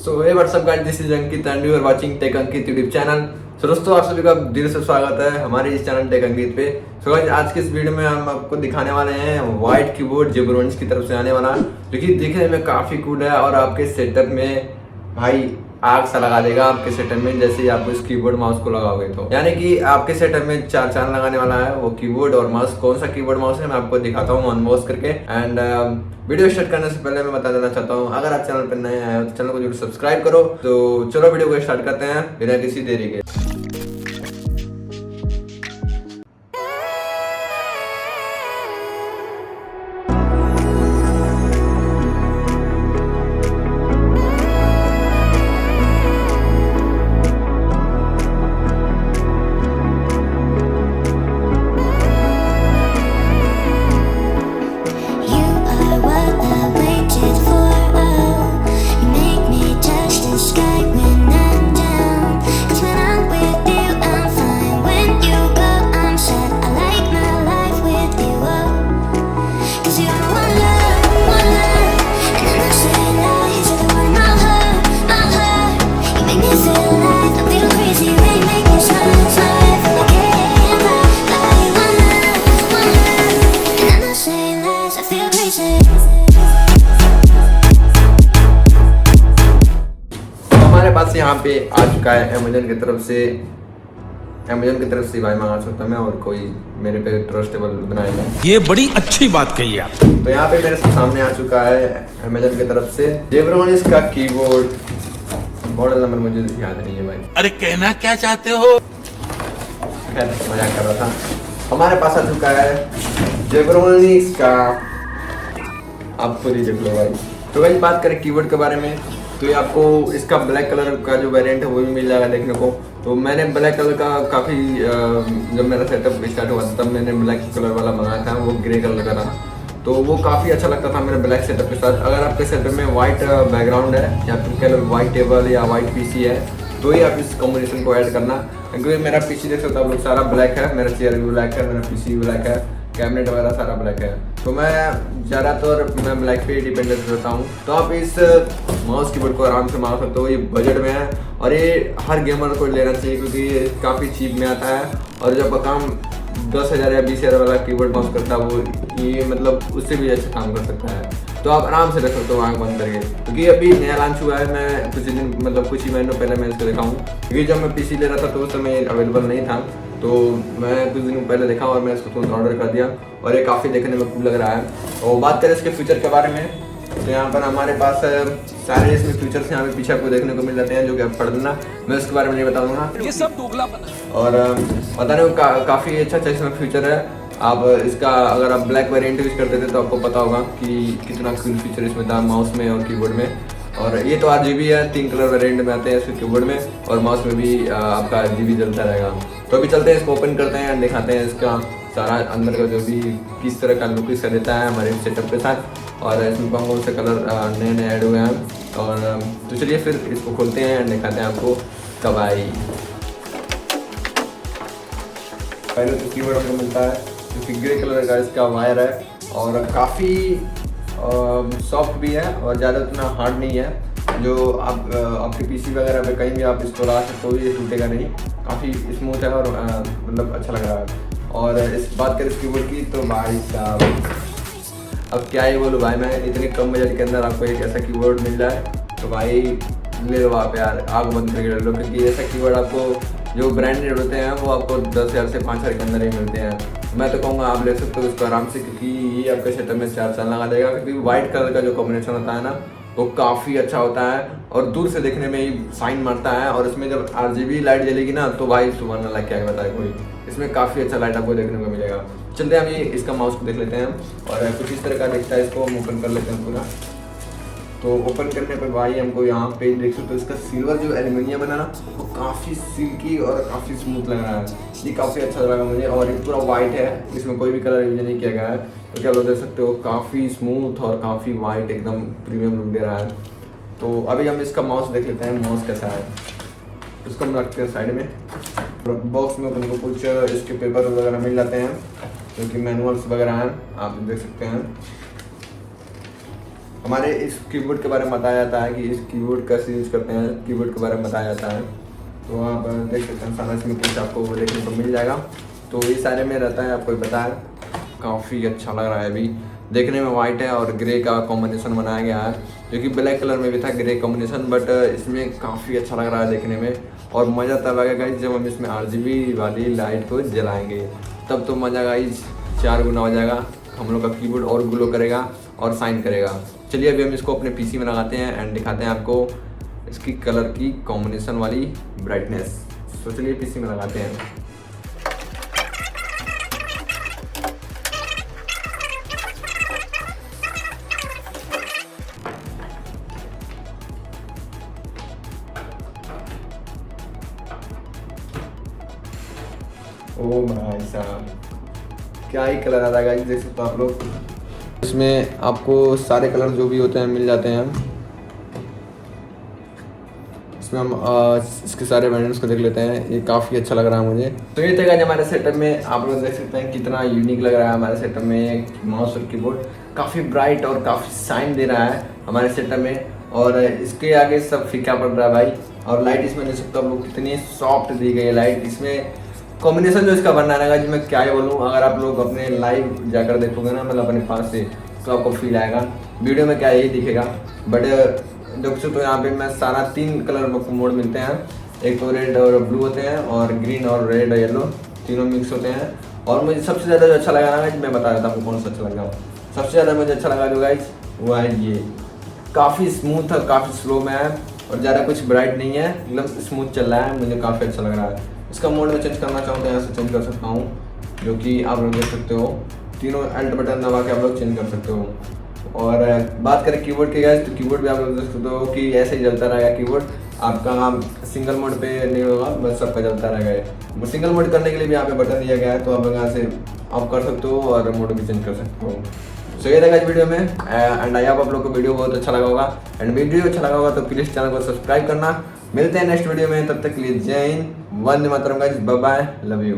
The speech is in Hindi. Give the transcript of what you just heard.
So hey what's up guys, this is Ankit and you are watching tech Ankit YouTube channel. So दोस्तों, आप सभी का दिल से स्वागत है हमारे इस चैनल टेक अंकित पे। सो गाइस, आज के इस वीडियो में हम आपको दिखाने वाले हैं वाइट कीबोर्ड जेब्रोनिक्स की तरफ से आने वाला, जो कि दिखने में काफी कूल है और आपके सेटअप में भाई आग सा लगा देगा आपके सेटअप में, जैसे ही आप इस कीबोर्ड माउस को लगाओगे तो। यानी कि आपके सेटअप में चार चांद लगाने वाला है वो कीबोर्ड और माउस। कौन सा कीबोर्ड माउस है मैं आपको दिखाता हूँ अनबॉक्स करके। एंड वीडियो स्टार्ट करने से पहले मैं बता देना चाहता हूँ, अगर आप चैनल पर नए आए हो तो चैनल को जरूर सब्सक्राइब करो। तो चलो वीडियो को स्टार्ट करते हैं बिना किसी देरी के। हमारे पास यहाँ पे आ चुका है अमेजन की तरफ से भाई मंगा सकता मैं, और कोई मेरे पे ट्रस्टेबल बनाएगा। ये बड़ी अच्छी बात कही आप। तो यहाँ पे मेरे सामने आ चुका है अमेजन की तरफ से जेब्रोनिक्स का कीबोर्ड। मॉडल नंबर मुझे याद नहीं है भाई। अरे कहना क्या चाहते हो? खैर मजाक कर रहा था। हमारे पास आ चुका है जेब्रोनिक्स का, आप पूरी देख लो भाई। तो भाई बात करें कीबोर्ड के बारे में, तो ये आपको इसका ब्लैक कलर का जो वेरिएंट है वो भी मिल जाएगा देखने को। तो मैंने ब्लैक कलर का काफ़ी जब मेरा सेटअप स्टार्ट हुआ था तब मैंने ब्लैक कलर वाला मंगाया था, वो ग्रे कलर का था। तो वो काफ़ी अच्छा लगता था मेरे ब्लैक सेटअप के साथ। अगर आपके सेटअप में वाइट बैकग्राउंड है या फिर कह लो वाइट टेबल या वाइट पीसी है तो ही आप इस कॉम्बिनेशन को ऐड करना। क्योंकि मेरा पीसी देख सकते हो आप लोग, सारा ब्लैक है, मेरा चेयर भी ब्लैक है, मेरा पीसी भी ब्लैक है, कैबिनेट वगैरह सारा ब्लैक है। तो मैं ज़्यादातर मैं ब्लैक पे ही डिपेंडेंट रहता हूँ। तो आप इस माउस कीबोर्ड को आराम से मंगा सकते हो, ये बजट में है और ये हर गेमर को लेना चाहिए क्योंकि ये काफ़ी चीप में आता है। और जब काम 10,000 या 20,000 वाला कीबोर्ड माउस करता है वो ये मतलब उससे भी अच्छा काम कर सकता है। तो आप आराम से रख सकते हो आँख बंद करके, क्योंकि अभी नया लॉन्च हुआ है। मैं कुछ ही महीनों पहले मैं इसको देखा हूँ, क्योंकि जब मैं पीसी ले रहा था तो उस समय अवेलेबल नहीं था। तो मैं कुछ दिन पहले देखा और मैं इसको तुरंत ऑर्डर कर दिया और ये काफ़ी देखने में कूल लग रहा है। और बात करें इसके फीचर के बारे में, तो यहाँ पर हमारे पास सारे इसमें फीचर्स यहाँ पे पीछे आपको देखने को मिल जाते हैं, जो कि आप पढ़ देना, मैं उसके बारे में नहीं बताऊँगा। ये सब दोगलापन है। और पता नहीं काफ़ी अच्छा इसमें फीचर है। आप इसका अगर आप ब्लैक वेरिएंट यूज़ करते थे तो आपको पता होगा कि कितना कूल फीचर इसमें था माउस में और कीबोर्ड में। और ये तो RGB है, 3 कलर वेरिएंट में आते हैं इसके कीबोर्ड में, और माउस में भी आपका RGB जलता रहेगा। तो अभी चलते हैं, इसको ओपन करते हैं, दिखाते हैं इसका सारा अंदर का जो भी किस तरह का लुक इसका देता है हमारे सेटअप के साथ, और इसमें कौन से कलर नए नए ऐड हुए हैं। और तो चलिए फिर इसको खोलते हैं एंड दिखाते हैं आपको तबाही। पहले तो कीबोर्ड आपको मिलता है जो कि ग्रे कलर का इसका वायर है, और काफ़ी सॉफ्ट भी है और ज़्यादा उतना हार्ड नहीं है। जो आप आपके पीसी वगैरह पे कहीं भी आप इसको ला सकते हो, ये टूटेगा नहीं, काफ़ी स्मूथ है और मतलब अच्छा लग रहा है। और इस बात करें इस कीबोर्ड की तो भाई साहब अब क्या ही बोलूँ भाई, मैं इतने कम बजट के अंदर आपको एक ऐसा कीबोर्ड मिल रहा है तो भाई ले लो आप यार, आग बंद करके ले लो। क्योंकि ऐसा कीबोर्ड आपको जो ब्रांडेड होते हैं वो आपको 10,000 से 5,000 के अंदर ही मिलते हैं। मैं तो कहूँगा आप ले सकते हो इसको आराम से, क्योंकि ये आपके सेटअप में 4 साल लगा देगा। क्योंकि वाइट कलर का जो कॉम्बिनेशन होता है ना वो काफ़ी अच्छा होता है और दूर से देखने में ही साइन मारता है। और इसमें जब RGB लाइट जलेगी ना तो भाई सुबह ना लग क्या बताए कोई, इसमें काफ़ी अच्छा लाइट आपको देखने को मिलेगा। चलते हैं अभी इसका माउस को देख लेते हैं और कुछ इस तरह का दिखता है। इसको हम ओपन कर लेते हैं पूरा। तो ओपन करने पर भाई हमको यहाँ पे देख सकते हो इसका सिल्वर जो एल्यूमिनियम है ना वो काफ़ी सिल्की और काफ़ी स्मूथ लग रहा है। ये काफ़ी अच्छा लगा मुझे। और ये पूरा वाइट है, इसमें कोई भी कलर यूज नहीं किया गया है। तो क्या लोग देख सकते हो काफ़ी स्मूथ और काफ़ी वाइट एकदम प्रीमियम लुक दे रहा है। तो अभी हम इसका माउस देख लेते हैं माउस कैसा है। इसको हम रखते हैं साइड में। बॉक्स में तुमको कुछ इसके पेपर वगैरह मिल जाते हैं, जो कि मैनुअल्स वगैरह हैं, आप देख सकते हैं। हमारे इस कीबोर्ड के बारे में बताया जाता है कि इस कीबोर्ड कैसे यूज करते हैं, कीबोर्ड के बारे में बताया जाता है। तो वहाँ पर देख सकते हैं सारा इसमें कुछ आपको देखने को मिल जाएगा। तो ये सारे में रहता है, आपको पता है। काफ़ी अच्छा लग रहा है, अभी देखने में वाइट है और ग्रे का कॉम्बिनेशन बनाया गया है, जो कि ब्लैक कलर में भी था ग्रे कॉम्बिनेशन, बट इसमें काफ़ी अच्छा लग रहा है देखने में। और मज़ा तब आएगा गाइस जब हम इसमें RGB वाली लाइट को जलाएंगे, तब तो मज़ा गाइस 4 गुना हो जाएगा। हम लोग का कीबोर्ड और ग्लो करेगा और शाइन करेगा। चलिए अभी हम इसको अपने PC में लगाते हैं एंड दिखाते हैं आपको इसकी कलर की कॉम्बिनेशन वाली ब्राइटनेस। तो चलिए PC में लगाते हैं। ओ भाई साहब, क्या ही कलर आ रहा है गाइस, देख सकते हो आप लोग। इसमें आपको सारे कलर जो भी होते हैं मिल जाते हैं। इसमें हम इसके सारे वेरिएंट्स को देख लेते हैं। ये काफ़ी अच्छा लग रहा है मुझे। तो ये था हमारे सेटअप में, आप लोग देख सकते हैं कितना यूनिक लग रहा है हमारे सेटअप में। माउस और कीबोर्ड काफ़ी ब्राइट और काफ़ी शाइन दे रहा है हमारे सेटअप में, और इसके आगे सब फीका पड़ रहा है भाई। और लाइट इसमें देख सकते हो आप लोग कितनी सॉफ्ट दी गई है लाइट। इसमें कॉम्बिनेशन जो इसका बनना रहेगा जी, मैं क्या ही बोलूँ। अगर आप लोग अपने लाइव जाकर देखोगे ना, मतलब अपने पास से, तो आपको फील आएगा। वीडियो में क्या यही दिखेगा, बट देख सकते हो यहाँ पे मैं सारा 3 कलर मोड मिलते हैं। एक तो रेड और ब्लू होते हैं, और ग्रीन और रेड और येलो तीनों मिक्स होते हैं। और मुझे सबसे ज़्यादा जो अच्छा लगा ना, मैं बता देता हूँ कौन सा अच्छा लगा। सबसे ज़्यादा मुझे अच्छा लगा जो गाइस वो है ये, काफ़ी स्मूथ है, काफ़ी स्लो में है, और ज़्यादा कुछ ब्राइट नहीं है, एकदम स्मूथ चल रहा है। मुझे काफ़ी अच्छा लग रहा है। इसका मोड में चेंज करना चाहूँ तो यहाँ से चेंज कर सकता हूँ, जो कि आप लोग देख सकते हो। तीनों एल्ट बटन दबा के आप लोग चेंज कर सकते हो। और बात करें कीबोर्ड की गाइस, तो कीबोर्ड भी आप लोग देख सकते हो कि ऐसे ही चलता रहेगा कीबोर्ड। आपका सिंगल मोड पे नहीं होगा, बस सबका चलता रहेगा। सिंगल मोड करने के लिए भी यहाँ पे बटन दिया गया है, तो आप लोग यहाँ से ऑफ कर सकते हो और मोड भी चेंज कर सकते हो। सो ये रहेगा इस वीडियो में, एंड आई होप आप लोग को वीडियो बहुत अच्छा लगा होगा। एंड वीडियो अच्छा लगा होगा तो प्लीज़ चैनल को सब्सक्राइब करना। मिलते हैं नेक्स्ट वीडियो में, तब तक के लिए जय हिंद, वंदे मातरम guys, bye bye, love you.